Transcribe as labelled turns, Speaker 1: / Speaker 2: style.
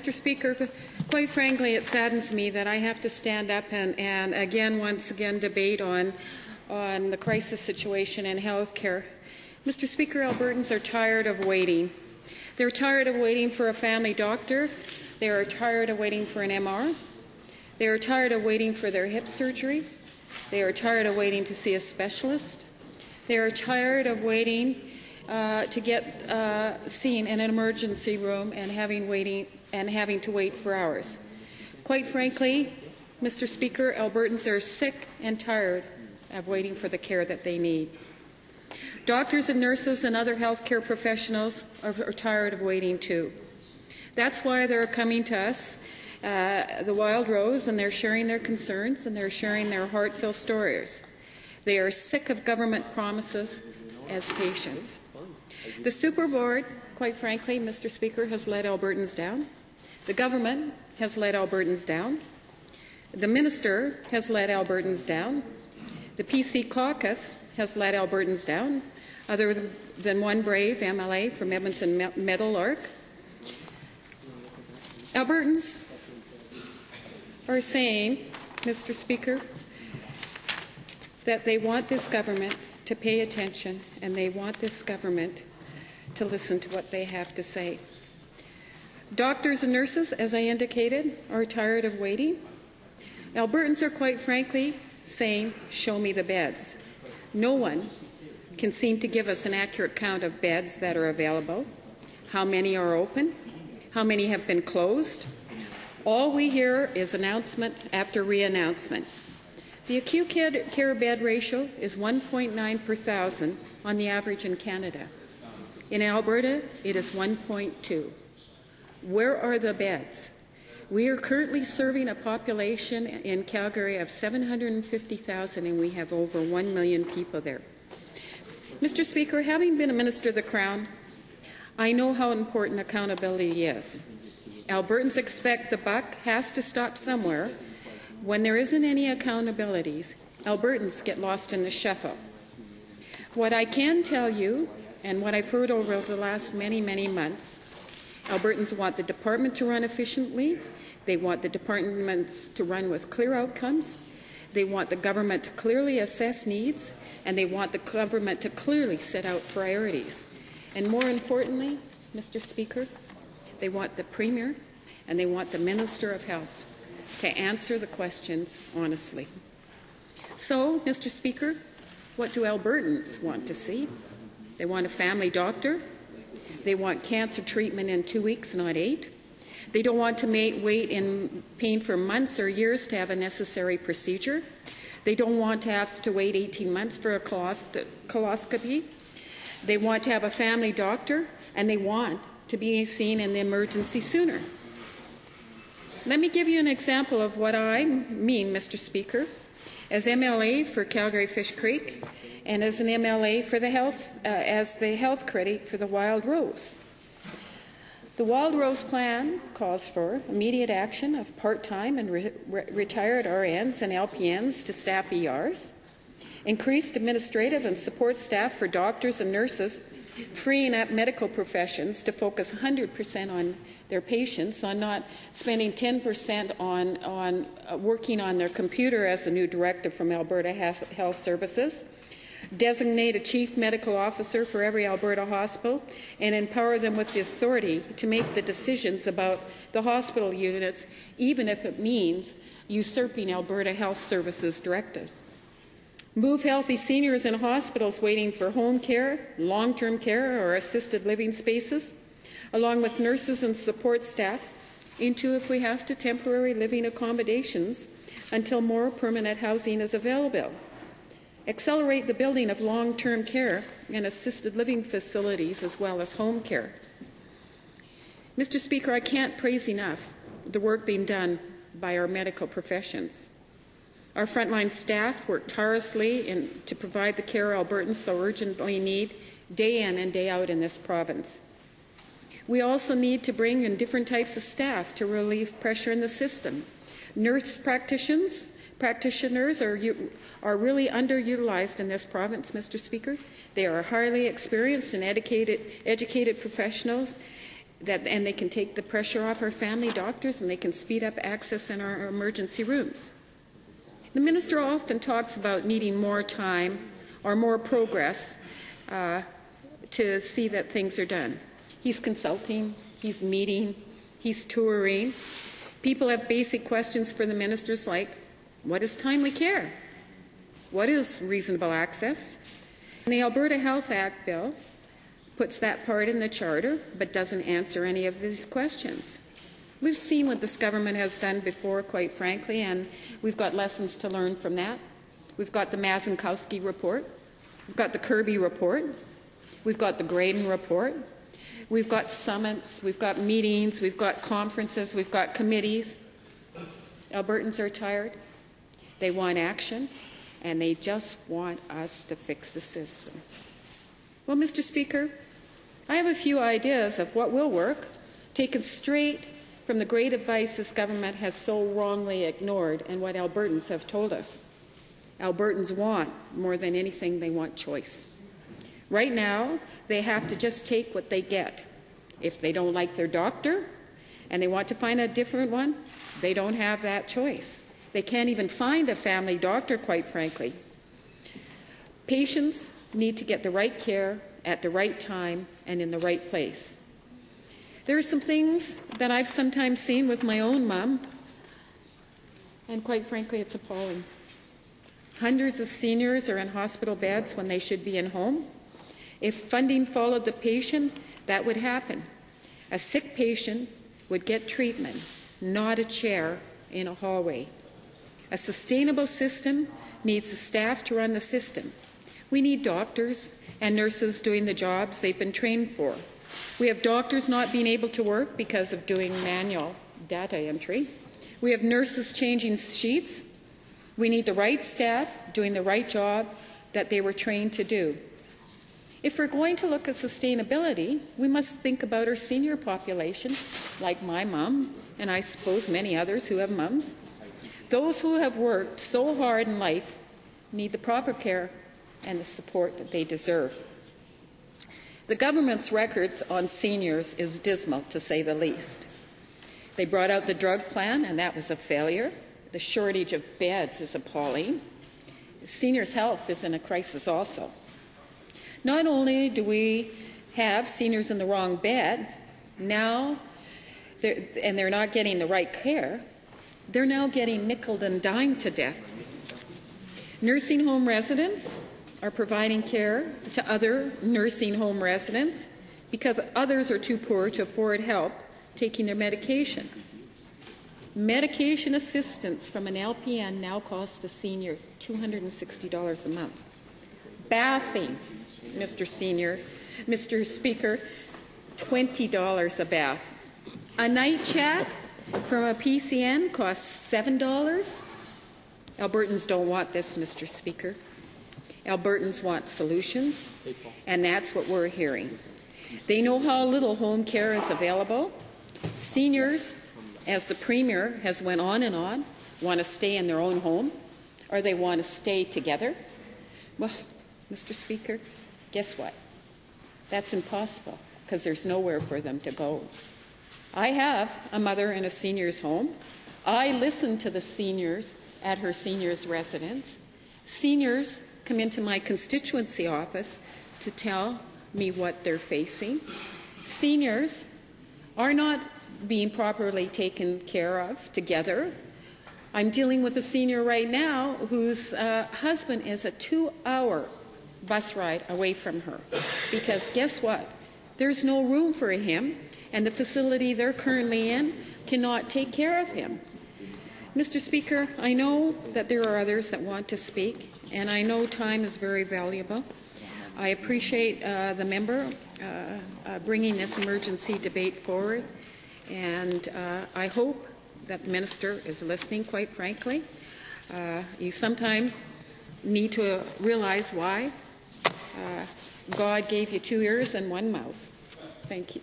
Speaker 1: Mr. Speaker, quite frankly, it saddens me that I have to stand up and once again debate on the crisis situation in health care. Mr. Speaker, Albertans are tired of waiting. They're tired of waiting for a family doctor. They are tired of waiting for an MR. They are tired of waiting for their hip surgery. They are tired of waiting to see a specialist. They are tired of waiting to get seen in an emergency room and having to wait for hours. Quite frankly, Mr. Speaker, Albertans are sick and tired of waiting for the care that they need. Doctors and nurses and other healthcare professionals are tired of waiting too. That's why they're coming to us, the Wild Rose, and they're sharing their concerns and they're sharing their heartfelt stories. They are sick of government promises as patients. The Super Board, quite frankly, Mr. Speaker, has let Albertans down. The government has let Albertans down. The minister has let Albertans down. The PC caucus has let Albertans down, other than one brave MLA from Edmonton Meadowlark. Albertans are saying, Mr. Speaker, that they want this government to pay attention and they want this government to listen to what they have to say. Doctors and nurses, as I indicated, are tired of waiting. Albertans are quite frankly saying, show me the beds. No one can seem to give us an accurate count of beds that are available, how many are open, how many have been closed. All we hear is announcement after re-announcement. The acute care bed ratio is 1.9 per thousand on the average in Canada. In Alberta, it is 1.2. Where are the beds? We are currently serving a population in Calgary of 750,000, and we have over 1 million people there. Mr. Speaker, having been a Minister of the Crown, I know how important accountability is. Albertans expect the buck has to stop somewhere. When there isn't any accountabilities, Albertans get lost in the shuffle. What I can tell you, and what I've heard over the last many months, Albertans want the department to run efficiently. They want the departments to run with clear outcomes. They want the government to clearly assess needs, and they want the government to clearly set out priorities. And more importantly, Mr. Speaker, they want the Premier and they want the Minister of Health to answer the questions honestly. So, Mr. Speaker, what do Albertans want to see? They want a family doctor. They want cancer treatment in 2 weeks, not 8. They don't want to wait in pain for months or years to have a necessary procedure. They don't want to have to wait 18 months for a coloscopy. They want to have a family doctor, and they want to be seen in the emergency sooner. Let me give you an example of what I mean, Mr. Speaker. As MLA for Calgary Fish Creek, and as an MLA for the as the health critic for the Wild Rose. The Wild Rose plan calls for immediate action of part-time and retired RNs and LPNs to staff ERs, increased administrative and support staff for doctors and nurses, freeing up medical professions to focus 100% on their patients, on not spending 10% on working on their computer as a new directive from Alberta Health Services, designate a chief medical officer for every Alberta hospital, and empower them with the authority to make the decisions about the hospital units, even if it means usurping Alberta Health Services directives. Move healthy seniors in hospitals waiting for home care, long-term care, or assisted living spaces, along with nurses and support staff, into, if we have to, temporary living accommodations until more permanent housing is available. Accelerate the building of long-term care and assisted living facilities as well as home care. Mr. Speaker, I can't praise enough the work being done by our medical professions. Our frontline staff work tirelessly to provide the care Albertans so urgently need day in and day out in this province. We also need to bring in different types of staff to relieve pressure in the system. Nurse practitioners are really underutilized in this province, Mr. Speaker. They are highly experienced and educated professionals, and they can take the pressure off our family doctors, and they can speed up access in our emergency rooms. The minister often talks about needing more time or more progress to see that things are done. He's consulting, he's meeting, he's touring. People have basic questions for the ministers like, what is timely care? What is reasonable access? And the Alberta Health Act bill puts that part in the charter, but doesn't answer any of these questions. We've seen what this government has done before, quite frankly, and we've got lessons to learn from that. We've got the Mazinkowski report. We've got the Kirby report. We've got the Graydon report. We've got summits. We've got meetings. We've got conferences. We've got committees. Albertans are tired. They want action, and they just want us to fix the system. Well, Mr. Speaker, I have a few ideas of what will work, taken straight from the great advice this government has so wrongly ignored and what Albertans have told us. Albertans want, more than anything, they want choice. Right now, they have to just take what they get. If they don't like their doctor and they want to find a different one, they don't have that choice. They can't even find a family doctor, quite frankly. Patients need to get the right care at the right time and in the right place. There are some things that I've sometimes seen with my own mom, and quite frankly, it's appalling. Hundreds of seniors are in hospital beds when they should be in home. If funding followed the patient, that would happen. A sick patient would get treatment, not a chair in a hallway. A sustainable system needs the staff to run the system. We need doctors and nurses doing the jobs they've been trained for. We have doctors not being able to work because of doing manual data entry. We have nurses changing sheets. We need the right staff doing the right job that they were trained to do. If we're going to look at sustainability, we must think about our senior population, like my mom, and I suppose many others who have mums. Those who have worked so hard in life need the proper care and the support that they deserve. The government's record on seniors is dismal, to say the least. They brought out the drug plan, and that was a failure. The shortage of beds is appalling. Seniors' health is in a crisis also. Not only do we have seniors in the wrong bed, now they're not getting the right care, they're now getting nickeled and dimed to death. Nursing home residents are providing care to other nursing home residents because others are too poor to afford help taking their medication. Medication assistance from an LPN now costs a senior $260 a month. Bathing, Mr. Speaker, $20 a bath. A night chat from a PCN costs $7. Albertans don't want this, Mr. Speaker. Albertans want solutions, and that's what we're hearing. They know how little home care is available. Seniors, as the Premier has went on and on, want to stay in their own home, or they want to stay together. Well, Mr. Speaker, guess what? That's impossible, because there's nowhere for them to go. I have a mother in a senior's home. I listen to the seniors at her seniors' residence. Seniors come into my constituency office to tell me what they're facing. Seniors are not being properly taken care of together. I'm dealing with a senior right now whose husband is a 2-hour bus ride away from her because guess what? There's no room for him, and the facility they're currently in cannot take care of him. Mr. Speaker, I know that there are others that want to speak, and I know time is very valuable. I appreciate the member bringing this emergency debate forward, and I hope that the minister is listening, quite frankly. You sometimes need to realize why God gave you 2 ears and 1 mouth. Thank you.